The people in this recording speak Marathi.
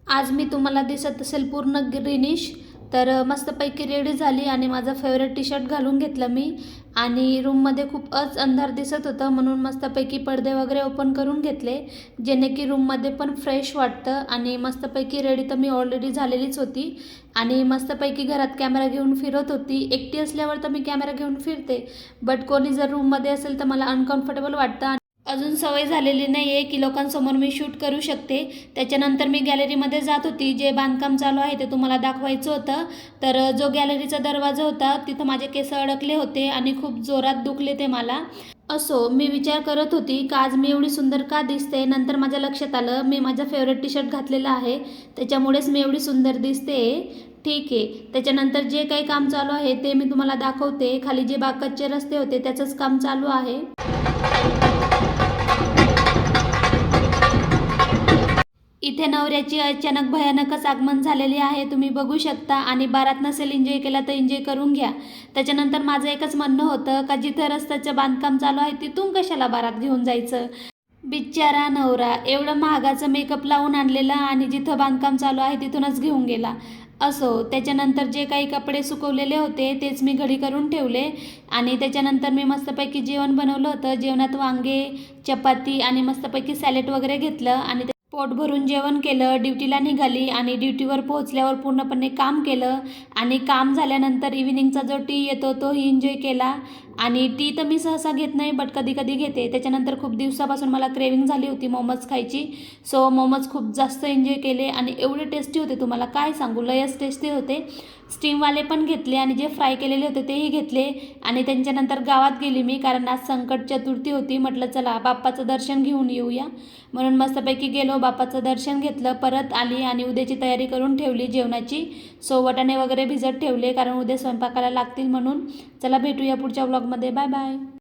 आज मी तुम्हाला दिसत असेल पूर्ण ग्रीनिश. तर मस्तपैकी रेडी झाली आणि माझा फेवरेट टी शर्ट घालून घेतलं मी. आणि रूममध्ये खूपच अंधार दिसत होतं, म्हणून मस्तपैकी पडदे वगैरे ओपन करून घेतले, जेणे की रूममध्ये पण फ्रेश वाटतं. आणि मस्तपैकी रेडी तर मी ऑलरेडी झालेलीच होती. आणि मस्तपैकी घरात कॅमेरा घेऊन फिरत होती. एकटी असल्यावर तर मी कॅमेरा घेऊन फिरते, बट कोणी जर रूममध्ये असेल तर मला अनकम्फर्टेबल वाटतं. अजून सवय झालेली नाही आहे की लोकांसमोर मी शूट करू शकते. त्याच्यानंतर मी गॅलरीमध्ये जात होती. जे बांधकाम चालू आहे ते तुम्हाला दाखवायचं होतं. तर जो गॅलरीचा दरवाजा होता तिथं माझे केस अडकले होते आणि खूप जोरात दुखले ते मला. असो, मी विचार करत होती का आज मी एवढी सुंदर का दिसते. नंतर माझ्या लक्षात आलं मी माझा फेवरेट टी शर्ट घातलेला आहे, त्याच्यामुळेच मी एवढी सुंदर दिसते. ठीक आहे. त्याच्यानंतर जे काही काम चालू आहे ते मी तुम्हाला दाखवते. खाली जे कच्चे रस्ते होते त्याचंच काम चालू आहे. इथे नवऱ्याची अचानक भयानकच आगमन झालेली आहे, तुम्ही बघू शकता. आणि बारात नसेल एन्जॉय केला तर एन्जॉय करून घ्या. त्याच्यानंतर माझं एकच म्हणणं होतं का जिथं रस्त्याचं बांधकाम चालू आहे तिथून कशाला बारात घेऊन जायचं. बिचारा नवरा एवढं महागाचं मेकअप लावून आणलेला आणि जिथं बांधकाम चालू आहे तिथूनच घेऊन गेला. असो, त्याच्यानंतर जे काही कपडे सुकवलेले होते तेच मी घडी करून ठेवले. आणि त्याच्यानंतर मी मस्तपैकी जेवण बनवलं होतं. जेवणात वांगे, चपाती आणि मस्तपैकी सॅलेड वगैरे घेतलं आणि पोट भरून जेवण केलं. ड्युटीला निघाली आणि ड्युटीवर पोहोचल्यावर पूर्णपणे काम केलं. आणि काम झाल्यानंतर इव्हिनिंगचा जो टी येतो तोही एन्जॉय केला. आणि टी तर मी सहसा घेत नाही, बट कधी कधी घेते. त्याच्यानंतर खूप दिवसापासून मला क्रेविंग झाली होती मोमोज खायची, सो मोमोज खूप जास्त एन्जॉय केले. आणि एवढे टेस्टी होते तुम्हाला काय सांगू, लयच टेस्टी होते. स्टीमवाले पण घेतले आणि जे फ्राय केलेले होते तेही घेतले. आणि त्यांच्यानंतर गावात गेली मी, कारण आज संकट चतुर्थी होती. म्हटलं चला बाप्पाचं दर्शन घेऊन येऊया, म्हणून मस्तपैकी गेलो, बाप्पाचं दर्शन घेतलं, परत आली आणि उद्याची तयारी करून ठेवली जेवणाची. सो वाटाणे वगैरे भिजत ठेवले कारण उद्या स्वयंपाकाला लागतील म्हणून. चला भेटूया पुढच्या व्लॉगमध्ये. Bye bye.